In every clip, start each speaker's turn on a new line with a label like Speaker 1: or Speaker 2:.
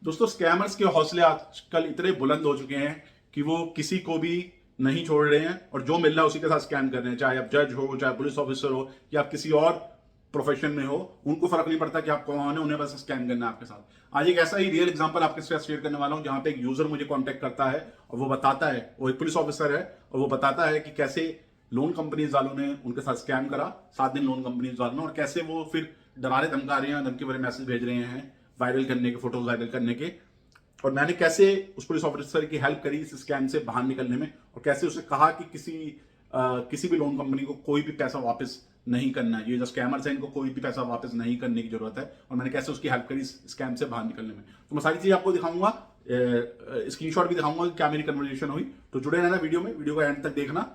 Speaker 1: दोस्तों, स्कैमर्स के हौसले आजकल इतने बुलंद हो चुके हैं कि वो किसी को भी नहीं छोड़ रहे हैं और जो मिल रहा है उसी के साथ स्कैम कर रहे हैं। चाहे आप जज हो, चाहे पुलिस ऑफिसर हो, या आप किसी और प्रोफेशन में हो, उनको फर्क नहीं पड़ता कि आप कौन है, उन्हें बस स्कैम करना है आपके साथ। आज एक ऐसा ही रियल एग्जांपल आपके साथ शेयर करने वाला हूं, जहां पे एक यूजर मुझे कांटेक्ट करता है और वो बताता है, वो एक पुलिस ऑफिसर है और वो बताता है कि कैसे लोन कंपनीज वालों ने उनके साथ स्कैम करा, 7 दिन लोन कंपनीज वालों ने, और कैसे वो फिर डरा रहे, धमका रहे हैं, धमकी भरे मैसेज भेज रहे हैं वायरल करने के, फोटोज वायरल करने के। और मैंने कैसे उस पुलिस ऑफिसर की हेल्प करी इस स्कैम से बाहर निकलने में, और कैसे उसे कहा कि किसी भी लोन कंपनी को कोई भी पैसा वापस नहीं करना है, ये जो स्कैमर्स हैं इनको कोई भी पैसा वापस नहीं करने की जरूरत है, और मैंने कैसे उसकी हेल्प करी इस स्कैम से बाहर निकलने में। तो मैं सारी चीजें आपको दिखाऊंगा, स्क्रीनशॉट भी दिखाऊंगा कि क्या मेरी कन्वर्सेशन हुई। तो जुड़े रहना वीडियो में, वीडियो को एंड तक देखना।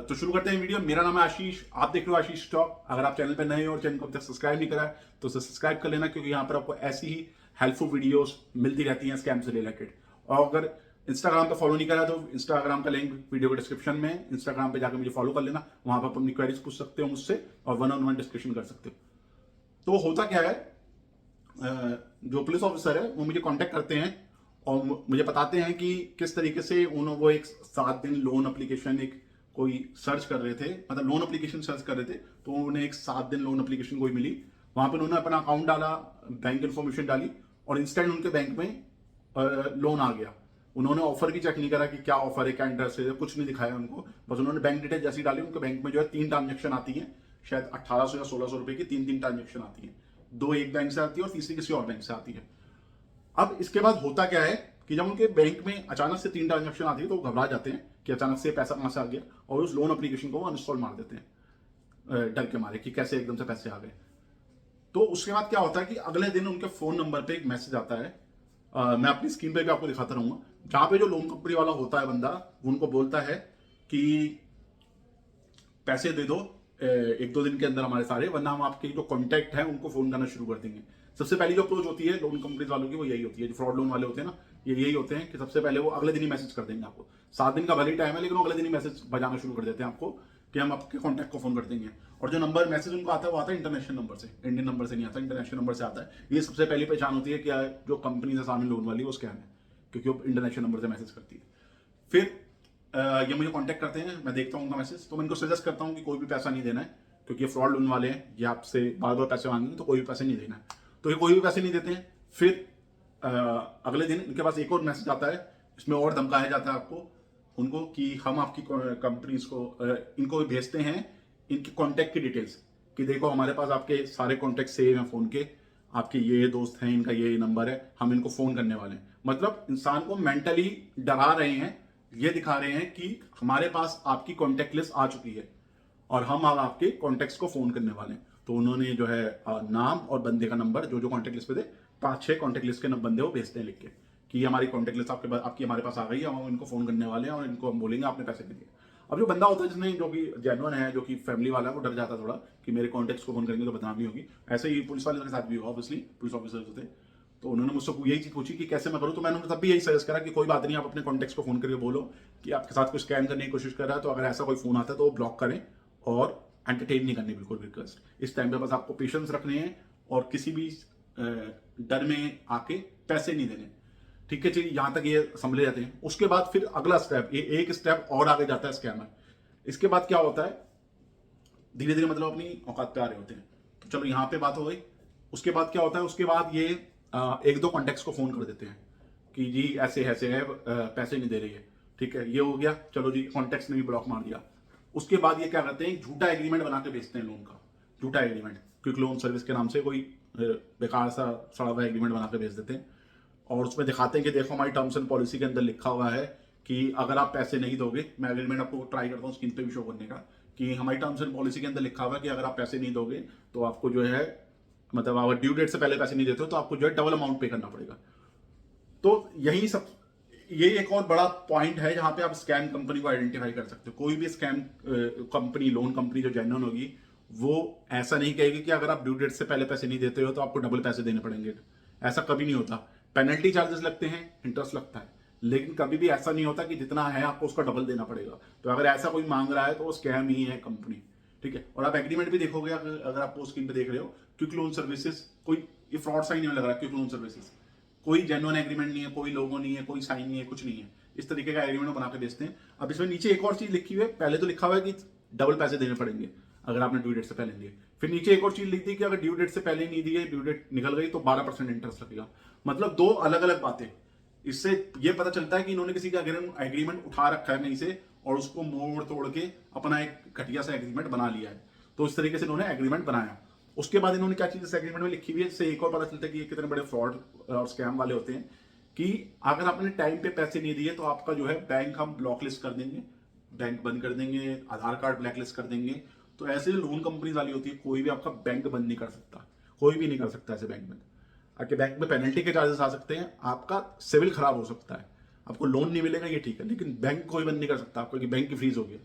Speaker 1: तो शुरू करते हैं वीडियो। मेरा नाम है आशीष, आप देख रहे हो आशीष टॉक। अगर आप चैनल पर नए हो और चैनल को अब तक सब्सक्राइब नहीं करा है तो सब्सक्राइब कर लेना, क्योंकि यहाँ पर आपको ऐसी ही हेल्पफुल वीडियोस मिलती रहती हैं स्कैम से रिलेटेड। और अगर इंस्टाग्राम पे फॉलो नहीं करा तो इंस्टाग्राम का लिंक वीडियो के डिस्क्रिप्शन में है, इंस्टाग्राम पे जाकर मुझे फॉलो कर लेना। वहां पर आप अपनी क्वेरीज पूछ सकते हो मुझसे और 1-on-1 डिस्कशन कर सकते हो। तो होता क्या है, जो पुलिस ऑफिसर है वो मुझे कांटेक्ट करते हैं और मुझे बताते हैं कि किस तरीके से वो एक 7 दिन लोन एप्लीकेशन एक कोई सर्च कर रहे थे, मतलब लोन एप्लीकेशन सर्च कर रहे थे। तो उन्हें एक 7 दिन लोन एप्लीकेशन कोई मिली। वहां पर उन्होंने अपना अकाउंट डाला, बैंक इन्फॉर्मेशन डाली और इंस्टेंट उनके बैंक में लोन आ गया। उन्होंने ऑफर भी चेक नहीं करा कि क्या ऑफर है, क्या इंटरेस्ट है, कुछ नहीं दिखाया उनको। बस उन्होंने बैंक डिटेल जैसी डाली, उनके बैंक में जो है 3 ट्रांजेक्शन आती है, शायद 1800 या 1600 रुपए की 3 ट्रांजेक्शन आती है। 2 एक बैंक से आती है और तीसरी किसी और बैंक से आती है। अब इसके बाद होता क्या है कि जब उनके बैंक में अचानक से 3 ट्रांजेक्शन आती है तो वो घबरा जाते हैं कि अचानक से पैसा कहां से आ गया, और उस लोन एप्लीकेशन को वो अनइंस्टॉल मार देते हैं, डर के मारे कि कैसे एकदम से पैसे आ गए। तो उसके बाद क्या होता है कि अगले दिन उनके फोन नंबर पे एक मैसेज आता है। मैं अपनी स्क्रीन पे भी आपको दिखाता रहूंगा, जहां पे जो लोन कंपनी वाला होता है बंदा, वो उनको बोलता है कि पैसे दे दो 1-2 दिन के अंदर हमारे सारे, वरना हम आपके जो कॉन्टैक्ट हैं उनको फोन करना शुरू कर देंगे। सबसे पहली जो अप्रोच होती है लोन कंपनी वालों की वो यही होती है, जो फ्रॉड लोन वाले होते हैं ना, ये यही होते हैं कि सबसे पहले वो अगले दिन ही मैसेज कर देंगे आपको। 7 दिन का भले ही टाइम है, लेकिन वो अगले दिन ही मैसेज बजाना शुरू कर देते हैं आपको कि हम आपके कॉन्टैक्ट को फोन कर देंगे। और जो नंबर मैसेज उनको आता है वो आता है इंटरनेशनल नंबर से, इंडियन नंबर से नहीं आता, इंटरनेशनल नंबर से आता है। ये सबसे पहली पहचान होती है कि जो कंपनी है सामने लोन वाली वो स्कैम है, क्योंकि वो इंटरनेशनल नंबर से मैसेज करती है। फिर ये मुझे कांटेक्ट करते हैं, मैं देखता हूँ उनका मैसेज, तो मैं इनको सजेस्ट करता हूँ कि कोई भी पैसा नहीं देना है, क्योंकि ये फ्रॉड लोन वाले हैं, ये आपसे बार बार पैसे मांगेंगे, तो कोई भी पैसे नहीं देना है। तो ये कोई भी पैसे नहीं देते हैं। फिर अगले दिन इनके पास एक और मैसेज आता है, इसमें और धमकाया जाता है आपको उनको कि हम आपकी कंपनीज को इनको भेजते हैं इनके कॉन्टैक्ट की डिटेल्स, कि देखो हमारे पास आपके सारे कॉन्टैक्ट सेव हैं फोन के, आपके ये दोस्त हैं, इनका ये नंबर है, हम इनको फोन करने वाले हैं। मतलब इंसान को मेंटली डरा रहे हैं, ये दिखा रहे हैं कि हमारे पास आपकी कॉन्टैक्ट लिस्ट आ चुकी है और हम अब आपके कॉन्टैक्ट्स को फोन करने वाले हैं। तो उन्होंने जो है नाम और बंदे का नंबर, जो जो कॉन्टैक्ट लिस्ट पे थे, 5-6 कॉन्टैक्ट लिस्ट के बंदे वो भेजते हैं लिख के कि ये हमारी कॉन्टैक्ट लिस्ट आपकी हमारे पास आ गई है, हम इनको फोन करने वाले हैं और इनको हम बोलेंगे आपने पैसे दे दिए। अब जो बंदा होता है जिसने, जो कि जेन्युइन है, जो कि फैमिली वाला है, वो डर जाता है थोड़ा कि मेरे कॉन्टैक्ट्स को फोन करेंगे तो बदनामी होगी। ऐसे ही पुलिस वाले के साथ भी हुआ, ऑब्वियसली पुलिस ऑफिसर थे। तो उन्होंने मुझसे यही चीज पूछी कि कैसे मैं करूं, तो मैंने उन्हें तब भी यही सजेस्ट करा कि कोई बात नहीं, आप अपने कॉन्टैक्ट्स को फोन करके बोलो कि आपके साथ कुछ स्कैम करने की कोशिश कर रहा है, तो अगर ऐसा कोई फोन आता है तो वो ब्लॉक करें और एंटरटेन नहीं करनी बिल्कुल रिक्वेस्ट। इस टाइम पे बस आपको पेशेंस रखने हैं और किसी भी डर में आके पैसे नहीं देने। ठीक है, चलिए यहां तक ये समझ जाते हैं। उसके बाद फिर अगला स्टेप, ये एक स्टेप और आगे जाता है स्कैमर। इसके बाद क्या होता है, धीरे धीरे मतलब अपनी औकात पे आ रहे होते हैं। तो चलो यहाँ पे बात हो गई। उसके बाद क्या होता है, उसके बाद ये 1-2 कॉन्टेक्ट्स को फोन कर देते हैं कि जी ऐसे ऐसे है, पैसे नहीं दे रही है। ठीक है, ये हो गया, चलो जी कॉन्टेक्ट्स ने भी ब्लॉक मार दिया। उसके बाद ये क्या करते हैं, झूठा एग्रीमेंट बना के बेचते हैं लोन का, झूठा एग्रीमेंट, क्विक लोन सर्विस के नाम से कोई बेकार सा सड़ा हुआ एग्रीमेंट बना के बेच देते हैं। और उसमें दिखाते हैं कि देखो हमारी टर्म्स एंड पॉलिसी के अंदर लिखा हुआ है कि अगर आप पैसे नहीं दोगे, मैं एग्रीमेंट आपको ट्राई करता हूँ स्क्रीन पे भी शो करने का, कि हमारी टर्म्स एंड पॉलिसी के अंदर लिखा हुआ है कि अगर आप पैसे नहीं दोगे तो आपको जो है, मतलब अगर ड्यू डेट से पहले पैसे नहीं देते हो तो आपको जो है डबल अमाउंट पे करना पड़ेगा। तो यही सब, ये एक और बड़ा पॉइंट है जहां पे आप स्कैम कंपनी को आइडेंटिफाई कर सकते हो। कोई भी स्कैम कंपनी, लोन कंपनी जो जेन्युइन होगी, वो ऐसा नहीं कहेगी कि अगर आप ड्यू डेट से पहले पैसे नहीं देते हो तो आपको डबल पैसे देने पड़ेंगे। ऐसा कभी नहीं होता। पेनल्टी चार्जेस लगते हैं, इंटरेस्ट लगता है, लेकिन कभी भी ऐसा नहीं होता कि जितना है आपको उसका डबल देना पड़ेगा। तो अगर ऐसा कोई मांग रहा है तो वो स्कैम ही है कंपनी। ठीक है, और आप एग्रीमेंट भी देखोगे, अगर आप स्क्रीन पे देख रहे हो, क्विक लोन सर्विसेज, कोई ये फ्रॉड सा ही नहीं लग रहा, क्विक लोन सर्विसेज कोई जेन्युइन एग्रीमेंट नहीं है, कोई लोगो नहीं है, कोई साइन नहीं है, कुछ नहीं है। इस तरीके का एग्रीमेंट बना के बेचते हैं। अब इसमें नीचे एक और चीज लिखी हुई है, पहले तो लिखा हुआ है कि डबल पैसे देने पड़ेंगे अगर आपने ड्यू डेट से पहले दिए। फिर नीचे एक और चीज लिखी थी कि अगर ड्यू डेट से पहले नहीं दिए, ड्यू डेट निकल गई तो 12% इंटरेस्ट लगेगा। मतलब दो अलग अलग बातें। इससे ये पता चलता है कि इन्होंने किसी का एग्रीमेंट उठा रखा है कहीं से और उसको मोड़ तोड़ के अपना एक घटिया सा एग्रीमेंट बना लिया है। तो इस तरीके से इन्होंने एग्रीमेंट बनाया। उसके बाद इन्होंने क्या चीज इस एग्रीमेंट में लिखी हुई है, इससे एक और पता चलता है कि ये कितने बड़े फ्रॉड और स्कैम वाले होते हैं कि अगर आपने टाइम पे पैसे नहीं दिए तो आपका जो है बैंक हम ब्लॉक लिस्ट कर देंगे, बैंक बंद कर देंगे, आधार कार्ड ब्लैक लिस्ट कर देंगे। तो ऐसे लोन कंपनी वाली होती है, कोई भी आपका बैंक बंद नहीं कर सकता, कोई भी नहीं कर सकता ऐसे बैंक में। आपके बैंक में पेनल्टी के चार्जेस आ सकते हैं, आपका सिविल खराब हो सकता है, आपको लोन नहीं मिलेगा, ये ठीक है, लेकिन बैंक कोई बंद नहीं कर सकता आपको कि बैंक की फ्रीज हो गया।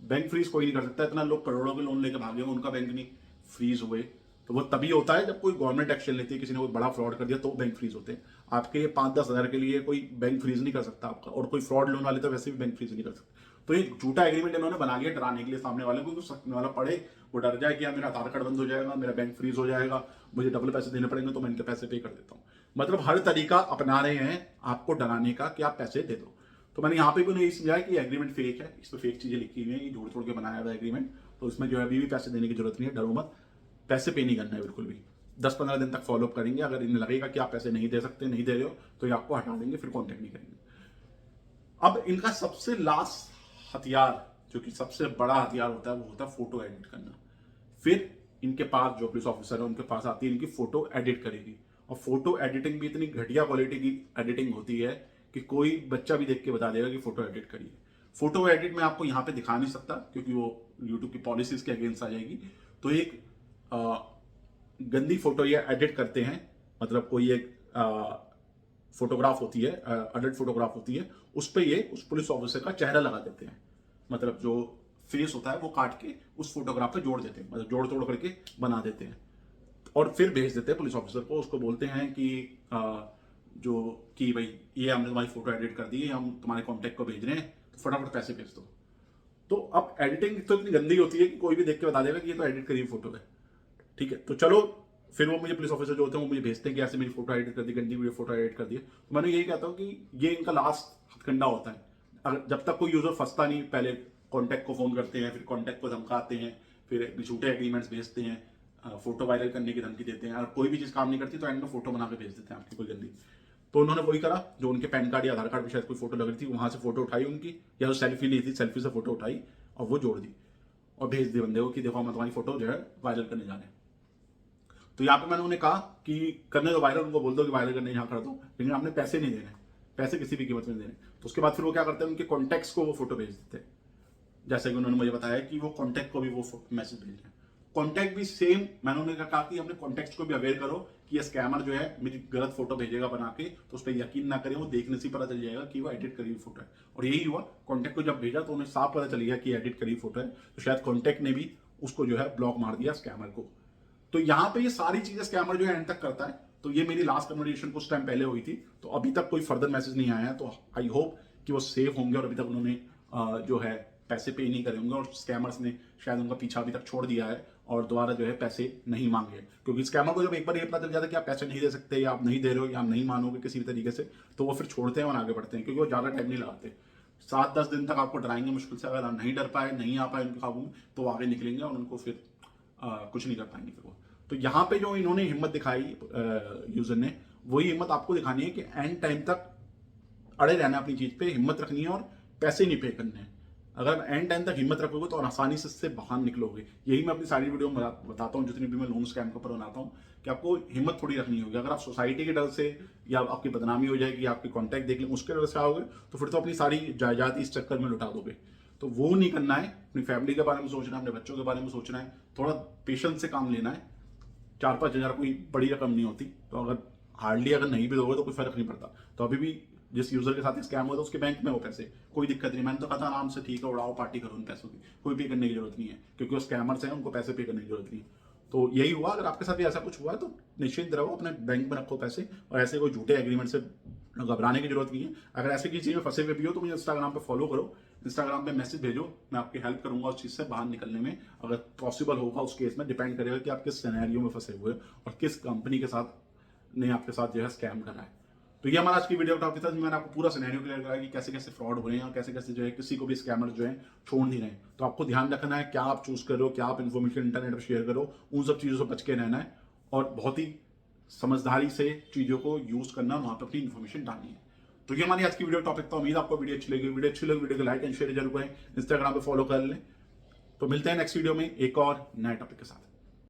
Speaker 1: बैंक फ्रीज कोई नहीं कर सकता। इतना लोग करोड़ों के लोन लेकर भागे हुए, उनका बैंक नहीं फ्रीज हुए। तो वो तभी होता है जब कोई गवर्नमेंट एक्शन लेती है, किसी ने कोई बड़ा फ्रॉड कर दिया तो बैंक फ्रीज होते हैं। आपके ये 5-10 हज़ार के लिए कोई बैंक फ्रीज नहीं कर सकता आपका, और कोई फ्रॉड लोन वाले तो वैसे भी बैंक फ्रीज नहीं कर सकते। तो ये झूठा एग्रीमेंट इन्होंने बना लिया डराने के लिए सामने वाले को, तो सामने वाला पढ़े वो डर जाए कि यार मेरा आधार कार्ड बंद हो जाएगा, मेरा बैंक फ्रीज हो जाएगा, मुझे डबल पैसे देने पड़ेंगे, तो मैं इनके पैसे पे कर देता हूँ। मतलब हर तरीका अपना रहे हैं आपको डराने का कि आप पैसे दे दो। तो मैंने यहाँ पे भी उन्हें समझाया कि एग्रीमेंट फेक है, इस पर फेक चीजें लिखी हुई हैं, ये झूठ छोड़ के बनाया हुआ एग्रीमेंट। तो इसमें जो है अभी भी पैसे देने की जरूरत नहीं है, डरो मत, पैसे पे नहीं करना है बिल्कुल भी। 10-15 दिन तक फॉलोअप करेंगे, अगर इन्हें लगेगा कि आप पैसे नहीं दे सकते, नहीं दे रहे हो, तो ये आपको हटा देंगे, फिर कॉन्टेक्ट नहीं करेंगे। अब इनका सबसे लास्ट हथियार, जो कि सबसे बड़ा हथियार होता है, वो होता है फोटो एडिट करना। फिर इनके पास जो पुलिस ऑफिसर है उनके पास आती है इनकी फोटो एडिट करेगी, और फोटो एडिटिंग भी इतनी घटिया क्वालिटी की एडिटिंग होती है कि कोई बच्चा भी देख के बता देगा कि फोटो एडिट करिए। फोटो एडिट मैं आपको यहाँ पे दिखा नहीं सकता क्योंकि वो यूट्यूब की पॉलिसीज के अगेंस्ट आ जाएगी। तो एक गंदी फोटो ये एडिट करते हैं, मतलब कोई एक फोटोग्राफ होती है, अडल्ट फोटोग्राफ होती है, उस पर ये उस पुलिस ऑफिसर का चेहरा लगा देते हैं, मतलब जो फेस होता है वो काट के उस फोटोग्राफ पे जोड़ देते हैं, मतलब जोड़ तोड़ करके बना देते हैं, और फिर भेज देते हैं पुलिस ऑफिसर को। उसको बोलते हैं कि जो कि भाई ये हमने तुम्हारी फोटो एडिट कर दी है, हम तुम्हारे कॉन्टैक्ट को भेज रहे हैं, तो फटाफट पैसे भेज दो। तो अब एडिटिंग तो इतनी गंदी होती है कि कोई भी देख के बता देगा कि ये तो एडिट करी हुई फोटो है। ठीक है, तो चलो फिर वो मुझे पुलिस ऑफिसर जो होते हैं वो मुझे भेजते हैं कि ऐसे मेरी फोटो एडिट कर दी, गंदी वीडियो फोटो एडिट कर दी। तो मैंने यही कहता हूँ कि ये इनका लास्ट हथकंडा होता है। अगर जब तक कोई यूजर फंसता नहीं, पहले कॉन्टैक्ट को फोन करते हैं, फिर कॉन्टैक्ट को धमकाते हैं, फिर झूठे एग्रीमेंट्स भेजते हैं, फोटो वायरल करने की धमकी देते हैं, और कोई भी चीज काम नहीं करती तो एंड में फोटो बना के भेज देते हैं आपकी कोई गंदी। तो उन्होंने वही करा, जो उनके पैन कार्ड या आधार कार्ड पे शायद कोई फोटो लग रही थी, वहां से फोटो उठाई उनकी, या जो सेल्फी ली थी सेल्फी से फोटो उठाई और वो जोड़ दी और भेज दी बंदे को कि देखो हम तुम्हारी फोटो जो है वायरल करने जा रहे हैं। तो यहाँ पे मैंने उन्हें कहा कि करने दो वायरल, उनको बोल दो कि वायरल करने यहाँ कर दो, लेकिन आपने पैसे नहीं देने, पैसे किसी भी कीमत में देने। तो उसके बाद फिर वो क्या करते हैं, उनके कॉन्टैक्ट्स को वो फोटो भेज देते हैं, जैसे कि उन्होंने मुझे बताया कि वो कॉन्टैक्ट को भी वो मैसेज भेज रहे हैं। कॉन्टैक्ट भी सेम, मैंने उन्हें कहा कि अपने कॉन्टैक्ट को भी अवेयर करो कि ये स्कैमर जो है मेरी गलत फोटो भेजेगा बना के, तो उस पर यकीन ना करें, वो देखने से पता चल जाएगा कि वो एडिट करी हुई फोटो है। और यही हुआ, कॉन्टैक्ट को जब भेजा तो उन्हें साफ पता चल गया कि एडिट करी हुई फोटो है, तो शायद कॉन्टैक्ट ने भी उसको जो है ब्लॉक मार दिया स्कैमर को। तो यहाँ पे ये सारी चीजें स्कैमर जो है एंड तक करता है। तो ये मेरी लास्ट कन्वर्सेशन कुछ टाइम पहले हुई थी, तो अभी तक कोई फर्दर मैसेज नहीं आया है, तो आई होप कि वो सेफ होंगे और अभी तक उन्होंने जो है पैसे पे नहीं करे होंगे, और स्कैमर्स ने शायद उनका पीछा अभी तक छोड़ दिया है और दोबारा जो है पैसे नहीं मांगे। क्योंकि स्कैमर को जब एक बार ये पता चल जाता है कि आप पैसे नहीं दे सकते, या आप नहीं दे रहे हो, या आप नहीं मानोगे किसी भी तरीके से, तो वो फिर छोड़ते हैं और आगे बढ़ते हैं, क्योंकि वो ज़्यादा टाइम नहीं लगाते। 7-10 दिन तक आपको डराएंगे मुश्किल से, अगर आप नहीं डर पाए, नहीं आ पाए उनके काबू में, तो वो आगे निकलेंगे और उनको फिर कुछ नहीं कर पाएंगे फिर वो। तो यहाँ पे जो इन्होंने हिम्मत दिखाई यूजर ने, वही हिम्मत आपको दिखानी है कि एंड टाइम तक अड़े रहना अपनी चीज पे, हिम्मत रखनी है और पैसे नहीं पे करने हैं। अगर एंड टाइम तक हिम्मत रखोगे तो आसानी से इससे बाहर निकलोगे। यही मैं अपनी सारी वीडियो में बताता हूँ, जितनी भी मैं लोन स्कैम के ऊपर बनाता हूँ, कि आपको हिम्मत थोड़ी रखनी होगी। अगर आप सोसाइटी के डर से, या आपकी बदनामी हो जाएगी, आपके कॉन्टैक्ट देख लें उसके डर से आओगे, तो फिर तो अपनी सारी जायदाद इस चक्कर में लुटा दोगे। तो वो नहीं करना है, अपनी फैमिली के बारे में सोचना है, अपने बच्चों के बारे में सोचना है, थोड़ा पेशेंस से काम लेना है। 4-5 हज़ार कोई बड़ी रकम नहीं होती, तो अगर हार्डली अगर नहीं भी दोगे तो कोई फर्क नहीं पड़ता। तो अभी भी जिस यूजर के साथ स्कैम हुआ था उसके बैंक में वो पैसे, कोई दिक्कत नहीं। मैंने तो कहा था आराम से, ठीक है उड़ाओ, पार्टी करो उन पैसों की, कोई पे करने की जरूरत नहीं है, क्योंकि वो स्कैमर्स हैं, उनको पैसे पे करने की जरूरत नहीं है। तो यही हुआ, अगर आपके साथ भी ऐसा कुछ हुआ है तो निश्चिंत रहो, अपने बैंक में रखो पैसे, और ऐसे कोई झूठे एग्रीमेंट से घबराने की जरूरत नहीं है। अगर ऐसे किसी चीज़ में फंसे हुए भी हो तो मुझे इंस्टाग्राम पे फॉलो करो, इंस्टाग्राम पे मैसेज भेजो, मैं आपकी हेल्प करूंगा उस चीज़ से बाहर निकलने में, अगर पॉसिबल होगा। उस केस में डिपेंड करेगा कि आप किस सिनेरियो में फंसे हुए और किस कंपनी के साथ ने आपके साथ जो है स्कैम करा है। तो ये हमारा आज की वीडियो का टॉपिक था, जिसमें मैंने आपको पूरा सिनेरियो क्लियर करा कि कैसे कैसे फ्रॉड हो रहे हैं और कैसे कैसे जो है किसी को भी स्कैमर जो है छोड़ नहीं रहे हैं। तो आपको ध्यान रखना है क्या आप चूज कर रहे हो, क्या आप इन्फॉर्मेशन इंटरनेट पर शेयर करो, उन सब चीज़ों से बच के रहना है और बहुत ही समझदारी से चीज़ों को यूज करना, वहाँ पर अपनी इन्फॉर्मेशन डालनी है। तो ये हमारी आज की वीडियो टॉपिक था। उम्मीद आपको वीडियो अच्छी लगी। वीडियो अच्छी लगी वीडियो को लाइक एंड शेयर जरूर करें, इंस्टाग्राम पे फॉलो कर लें। तो मिलते हैं नेक्स्ट वीडियो में एक और नए टॉपिक के साथ।